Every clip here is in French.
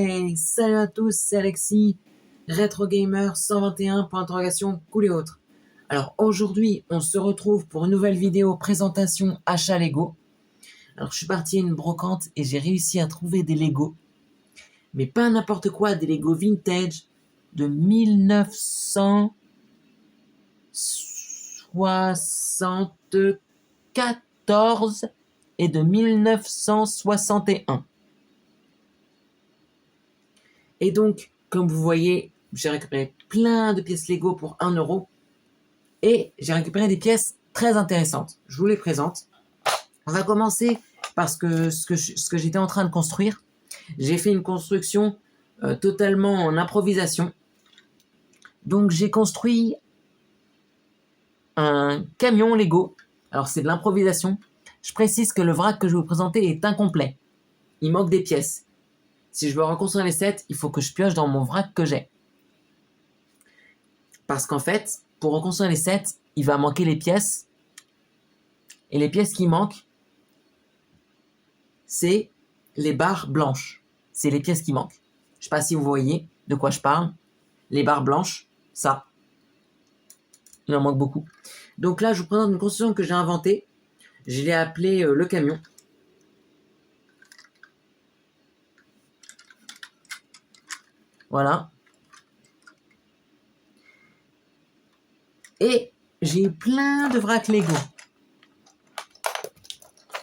Hey, salut à tous, c'est Alexis, Retro Gamer 121, point d'interrogation, cool et autres. Alors aujourd'hui, on se retrouve pour une nouvelle vidéo présentation achat Lego. Alors je suis parti à une brocante et j'ai réussi à trouver des Lego, mais pas n'importe quoi, des Lego vintage de 1974 et de 1961. Et donc, comme vous voyez, j'ai récupéré plein de pièces Lego pour 1 euro. Et j'ai récupéré des pièces très intéressantes. Je vous les présente. On va commencer par ce que j'étais en train de construire. J'ai fait une construction totalement en improvisation. Donc j'ai construit un camion Lego. Alors c'est de l'improvisation. Je précise que le vrac que je vais vous présenter est incomplet. Il manque des pièces. Si je veux reconstruire les sets, il faut que je pioche dans mon vrac que j'ai. Parce qu'en fait, pour reconstruire les sets, il va manquer les pièces. Et les pièces qui manquent, c'est les barres blanches. C'est les pièces qui manquent. Je ne sais pas si vous voyez de quoi je parle. Les barres blanches, ça. Il en manque beaucoup. Donc là, je vous présente une construction que j'ai inventée. Je l'ai appelée le camion. Voilà. Et j'ai eu plein de vracs Lego.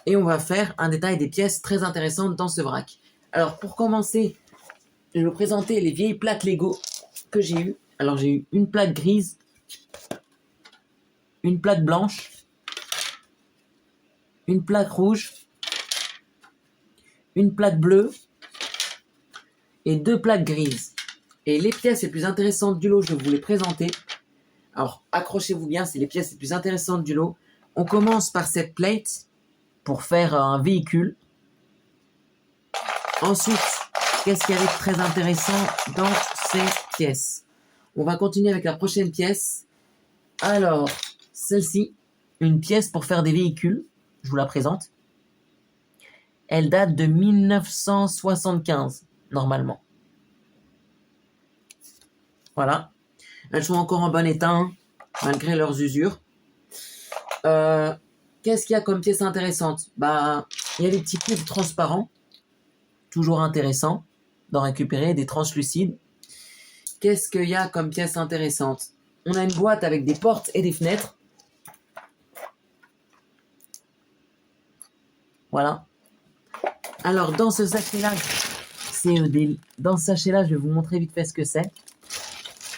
Et on va faire un détail des pièces très intéressantes dans ce vrac. Alors pour commencer, je vais vous présenter les vieilles plaques Lego que j'ai eues. Alors j'ai eu une plaque grise, une plaque blanche, une plaque rouge, une plaque bleue et 2 plaques grises. Et les pièces les plus intéressantes du lot, je vais vous les présenter. Alors accrochez-vous bien, c'est les pièces les plus intéressantes du lot. On commence par cette plate pour faire un véhicule. Ensuite, qu'est-ce qu'il y avait de très intéressant dans ces pièces? On va continuer avec la prochaine pièce. Alors, celle-ci, une pièce pour faire des véhicules. Je vous la présente. Elle date de 1975, normalement. Voilà. Elles sont encore en bon état, hein, malgré leurs usures. Qu'est-ce qu'il y a comme pièce intéressante? Bah, il y a des petits cubes transparents. Toujours intéressant d'en récupérer, des translucides. Qu'est-ce qu'il y a comme pièce intéressante? On a une boîte avec des portes et des fenêtres. Voilà. Alors, dans ce sachet-là, dans ce sachet-là, je vais vous montrer vite fait ce que c'est.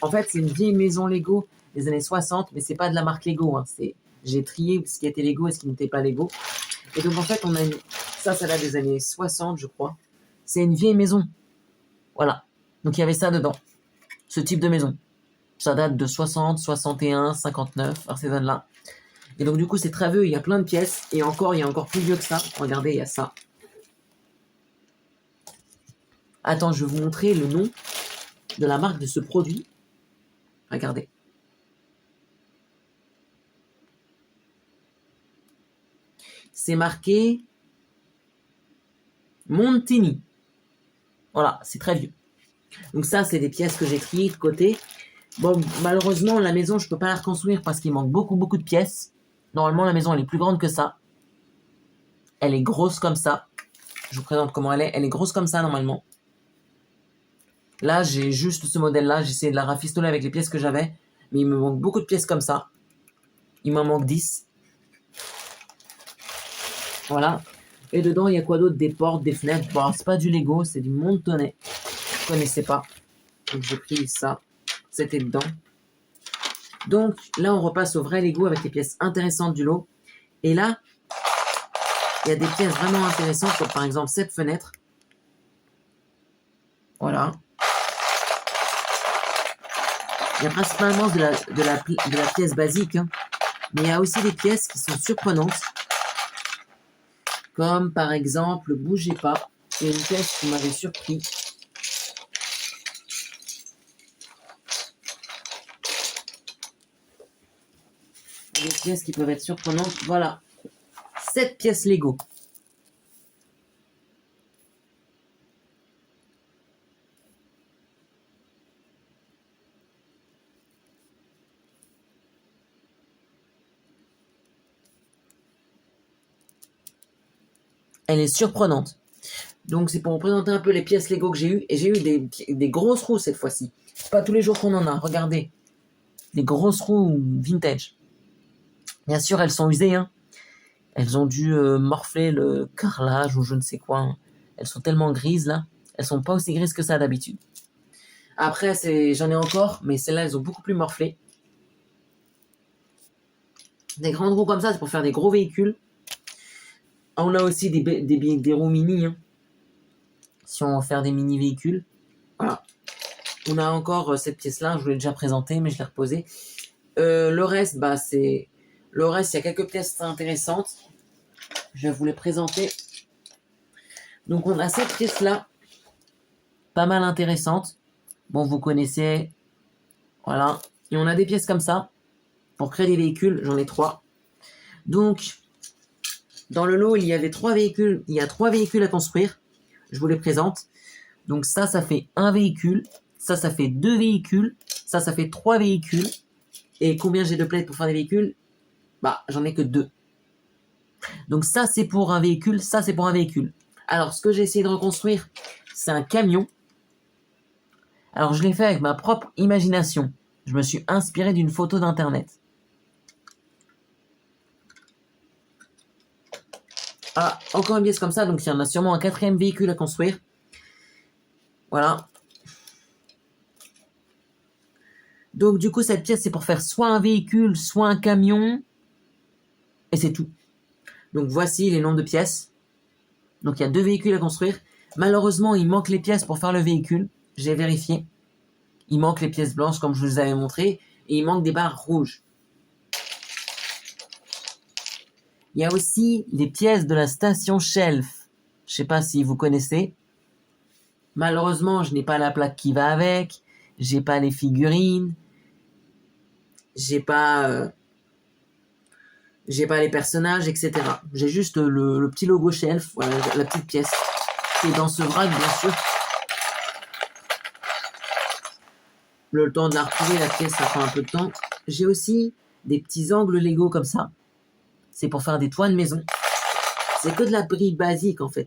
En fait, c'est une vieille maison Lego des années 60, mais c'est pas de la marque Lego. Hein. J'ai trié ce qui était Lego et ce qui n'était pas Lego. Et donc, en fait, on a ça date des années 60, je crois. C'est une vieille maison. Voilà. Donc, il y avait ça dedans. Ce type de maison. Ça date de 60, 61, 59, vers ces zones-là. Et donc, du coup, c'est très vieux. Il y a plein de pièces. Et encore, il y a encore plus vieux que ça. Regardez, il y a ça. Attends, je vais vous montrer le nom de la marque de ce produit. Regardez. C'est marqué Montini. Voilà, c'est très vieux. Donc ça, c'est des pièces que j'ai triées de côté. Bon, malheureusement, la maison, je ne peux pas la reconstruire parce qu'il manque beaucoup de pièces. Normalement, la maison, elle est plus grande que ça. Elle est grosse comme ça. Je vous présente comment elle est. Elle est grosse comme ça, normalement. Là, j'ai juste ce modèle-là. J'ai essayé de la rafistoler avec les pièces que j'avais. Mais il me manque beaucoup de pièces comme ça. Il m'en manque 10. Voilà. Et dedans, il y a quoi d'autre? Des portes, des fenêtres. Bon, c'est pas du Lego, c'est du Montonnet. Je connaissais pas. Donc, j'ai pris ça. C'était dedans. Donc, là, on repasse au vrai Lego avec les pièces intéressantes du lot. Et là, il y a des pièces vraiment intéressantes, comme par exemple cette fenêtre. Voilà. Il y a principalement de la pièce basique, hein. Mais il y a aussi des pièces qui sont surprenantes. Comme par exemple, bougez pas. C'est une pièce qui m'avait surpris. Des pièces qui peuvent être surprenantes. Voilà. 7 pièces Lego. elle est surprenante. Donc c'est pour vous présenter un peu les pièces Lego que j'ai eues. Et j'ai eu des grosses roues cette fois-ci. C'est pas tous les jours qu'on en a, regardez. Des grosses roues vintage. Bien sûr, elles sont usées, hein. Elles ont dû morfler le carrelage ou je ne sais quoi, hein. Elles sont tellement grises, là. Elles sont pas aussi grises que ça d'habitude. Après, j'en ai encore, mais celles-là, elles ont beaucoup plus morflé. Des grandes roues comme ça, c'est pour faire des gros véhicules. On a aussi des roues mini, hein, si on veut faire des mini véhicules. Voilà. On a encore cette pièce-là, je vous l'ai déjà présentée, mais je l'ai reposée. Le reste, le reste, il y a quelques pièces intéressantes. Je vais vous les présenter. Donc, on a cette pièce-là, pas mal intéressante. Bon, vous connaissez. Voilà. Et on a des pièces comme ça, pour créer des véhicules. J'en ai 3. Donc, dans le lot, il y avait 3 véhicules. Il y a 3 véhicules à construire. Je vous les présente. Donc ça fait un véhicule. Ça fait 2 véhicules. Ça fait 3 véhicules. Et combien j'ai de plates pour faire des véhicules? J'en ai que 2. Donc ça, c'est pour un véhicule. Ça, c'est pour un véhicule. Alors, ce que j'ai essayé de reconstruire, c'est un camion. Alors, je l'ai fait avec ma propre imagination. Je me suis inspiré d'une photo d'internet. Ah, encore une pièce comme ça, donc il y en a sûrement un 4e véhicule à construire. Voilà. Donc du coup, cette pièce, c'est pour faire soit un véhicule, soit un camion. Et c'est tout. Donc voici les nombres de pièces. Donc il y a 2 véhicules à construire. Malheureusement, il manque les pièces pour faire le véhicule. J'ai vérifié. Il manque les pièces blanches, comme je vous avais montré. Et il manque des barres rouges. Il y a aussi les pièces de la station Shelf. Je ne sais pas si vous connaissez. Malheureusement, je n'ai pas la plaque qui va avec. J'ai pas les figurines. J'ai pas les personnages, etc. J'ai juste le petit logo Shelf, voilà, la petite pièce qui est dans ce vrac, bien sûr. Le temps de la retrouver, la pièce, ça prend un peu de temps. J'ai aussi des petits angles Lego comme ça. C'est pour faire des toits de maison. C'est que de la brique basique, en fait.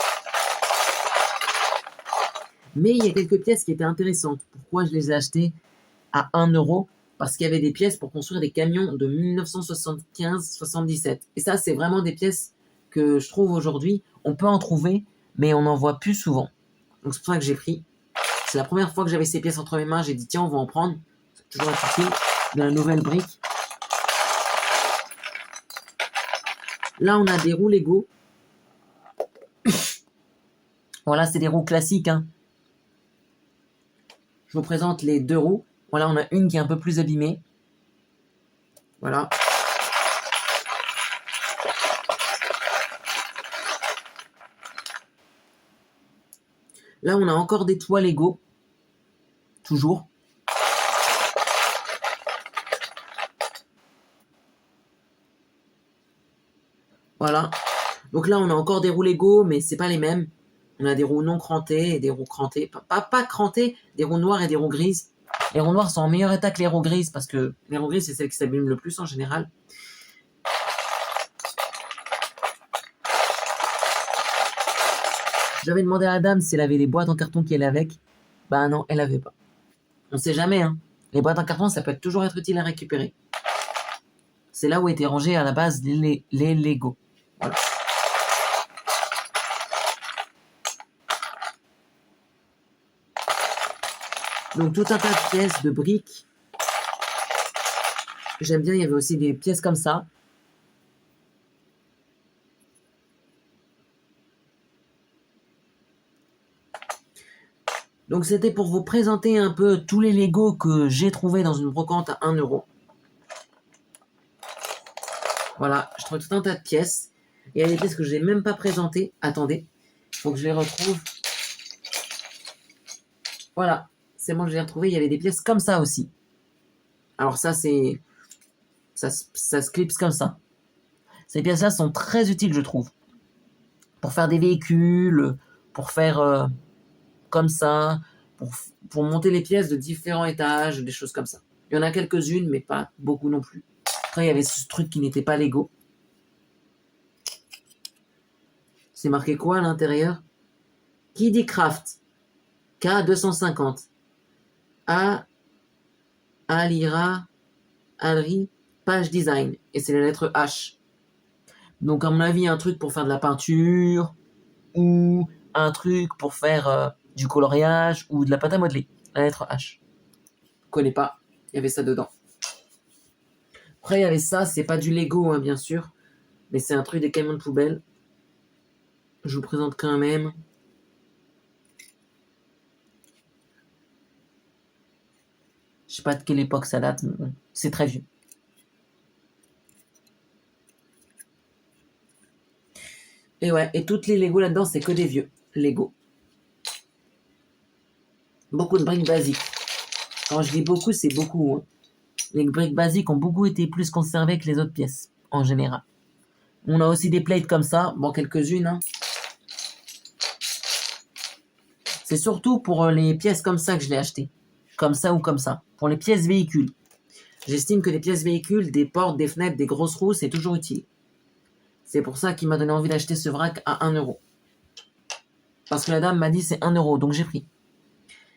Mais il y a quelques pièces qui étaient intéressantes. Pourquoi je les ai achetées à 1 euro? Parce qu'il y avait des pièces pour construire des camions de 1975-77. Et ça, c'est vraiment des pièces que je trouve aujourd'hui. On peut en trouver, mais on n'en voit plus souvent. Donc c'est pour ça que j'ai pris. C'est la première fois que j'avais ces pièces entre mes mains. J'ai dit, tiens, on va en prendre. C'est toujours utile de la nouvelle brique. Là, on a des roues Lego. Voilà, c'est des roues classiques, hein. Je vous présente les 2 roues. Voilà, on a une qui est un peu plus abîmée. Voilà. Là, on a encore des toits Lego. Toujours. Voilà. Donc là, on a encore des roues Lego, mais c'est pas les mêmes. On a des roues non crantées et des roues crantées. Pas crantées, des roues noires et des roues grises. Les roues noires sont en meilleur état que les roues grises parce que les roues grises, c'est celles qui s'abîment le plus en général. J'avais demandé à la dame si elle avait les boîtes en carton qui allaient avec. Bah non, elle avait pas. On sait jamais, hein. Les boîtes en carton, ça peut toujours être utile à récupérer. C'est là où étaient rangés à la base les Lego. Voilà. Donc tout un tas de pièces, de briques. J'aime bien, il y avait aussi des pièces comme ça. Donc c'était pour vous présenter un peu tous les Lego que j'ai trouvés dans une brocante à 1 euro. Voilà, je trouve tout un tas de pièces. Il y a des pièces que je n'ai même pas présentées. Attendez, il faut que je les retrouve. Voilà, c'est bon, je les ai retrouvées. Il y avait des pièces comme ça aussi. Alors ça, c'est... Ça se clipse comme ça. Ces pièces-là sont très utiles, je trouve. Pour faire des véhicules, pour faire comme ça, pour monter les pièces de différents étages, des choses comme ça. Il y en a quelques-unes, mais pas beaucoup non plus. Après, il y avait ce truc qui n'était pas Lego. C'est marqué quoi à l'intérieur? Qui dit craft? K250. A. Alira. Alri. Page design. Et c'est la lettre H. Donc, à mon avis, un truc pour faire de la peinture ou un truc pour faire du coloriage ou de la pâte à modeler. La lettre H. Je connais pas. Il y avait ça dedans. Après, il y avait ça. C'est pas du Lego, hein, bien sûr. Mais c'est un truc des camions de poubelle. Je vous présente quand même. Je sais pas de quelle époque ça date, mais bon, c'est très vieux. Et ouais, et toutes les Lego là-dedans, c'est que des vieux Lego. Beaucoup de briques basiques. Quand je dis beaucoup, c'est beaucoup. Hein. Les briques basiques ont beaucoup été plus conservées que les autres pièces, en général. On a aussi des plates comme ça, bon, quelques-unes. Hein. C'est surtout pour les pièces comme ça que je l'ai acheté. Comme ça ou comme ça. Pour les pièces véhicules. J'estime que les pièces véhicules, des portes, des fenêtres, des grosses roues, c'est toujours utile. C'est pour ça qu'il m'a donné envie d'acheter ce vrac à 1 €. Parce que la dame m'a dit c'est 1 €, donc j'ai pris.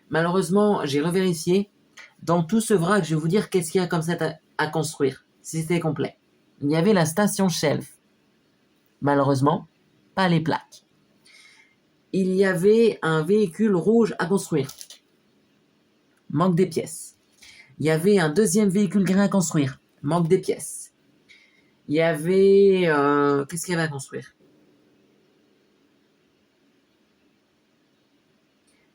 Malheureusement, j'ai revérifié. Dans tout ce vrac, je vais vous dire qu'est-ce qu'il y a comme ça à construire, si c'était complet. Il y avait la station shelf. Malheureusement, pas les plaques. Il y avait un véhicule rouge à construire. Manque des pièces. Il y avait un deuxième véhicule gris à construire. Manque des pièces. Il y avait... qu'est-ce qu'il y avait à construire?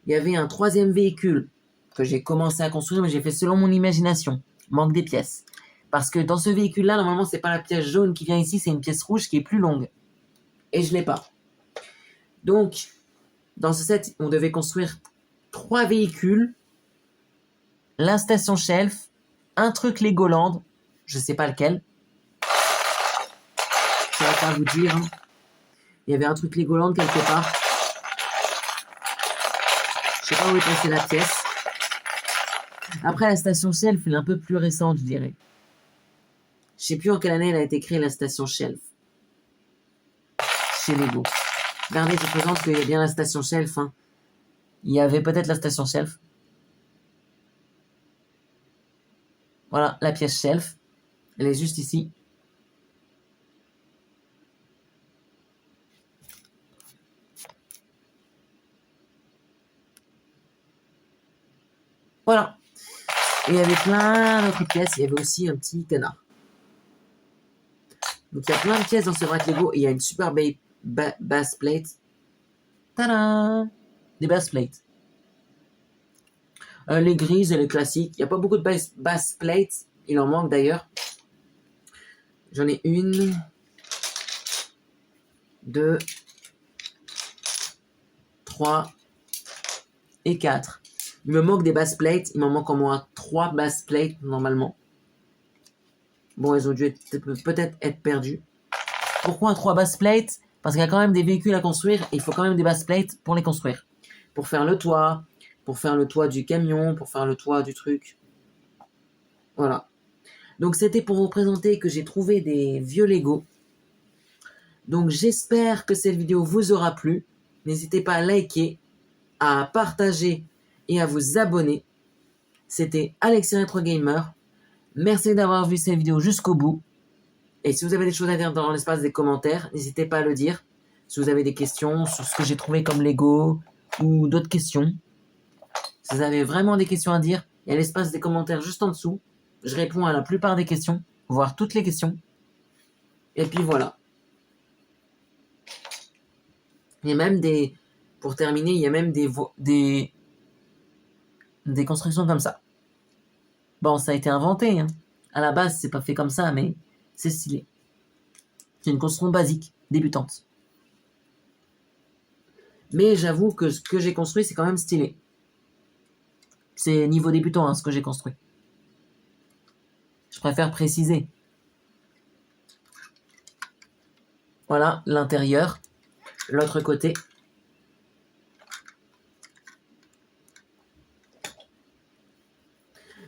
Il y avait un troisième véhicule que j'ai commencé à construire, mais j'ai fait selon mon imagination. Manque des pièces. Parce que dans ce véhicule-là, normalement, c'est pas la pièce jaune qui vient ici, c'est une pièce rouge qui est plus longue. Et je l'ai pas. Donc, dans ce set, on devait construire 3 véhicules, la station shelf, un truc Legoland, je sais pas lequel. Je vais pas vous dire. Hein. Il y avait un truc Legoland quelque part. Je sais pas où est passée la pièce. Après, la station shelf, elle est un peu plus récente, je dirais. Je sais plus en quelle année elle a été créée, la station shelf. Chez Lego. Regardez, je présente qu'il y a bien la station shelf. Hein. Il y avait peut-être la station shelf. Voilà, la pièce shelf. Elle est juste ici. Voilà. Et il y avait plein d'autres pièces. Il y avait aussi un petit canard. Donc il y a plein de pièces dans ce vrac Lego. Et il y a une super bass plate. Tadam! Des bass plates. Les grises et les classiques. Il n'y a pas beaucoup de bass plates. Il en manque d'ailleurs. J'en ai 1, 2, 3 et 4. Il me manque des bass plates. Il m'en manque au moins 3 bass plates normalement. Bon, elles ont dû peut-être être perdues. Pourquoi 3 bass plates? Parce qu'il y a quand même des véhicules à construire. Et il faut quand même des bass plates pour les construire. Pour faire le toit. Pour faire le toit du camion. Pour faire le toit du truc. Voilà. Donc c'était pour vous présenter que j'ai trouvé des vieux Lego. Donc j'espère que cette vidéo vous aura plu. N'hésitez pas à liker, à partager et à vous abonner. C'était Alexis Retro Gamer. Merci d'avoir vu cette vidéo jusqu'au bout. Et si vous avez des choses à dire dans l'espace des commentaires, n'hésitez pas à le dire. Si vous avez des questions sur ce que j'ai trouvé comme Lego ou d'autres questions. Si vous avez vraiment des questions à dire, il y a l'espace des commentaires juste en dessous. Je réponds à la plupart des questions, voire toutes les questions. Et puis voilà. Il y a même des... Pour terminer, il y a même des constructions comme ça. Bon, ça a été inventé. Hein. À la base, c'est pas fait comme ça, mais c'est stylé. C'est une construction basique, débutante. Mais j'avoue que ce que j'ai construit, c'est quand même stylé. C'est niveau débutant, hein, ce que j'ai construit. Je préfère préciser. Voilà, l'intérieur. L'autre côté.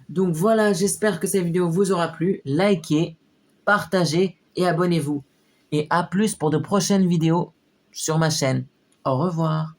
Donc voilà, j'espère que cette vidéo vous aura plu. Likez, partagez et abonnez-vous. Et à plus pour de prochaines vidéos sur ma chaîne. Au revoir.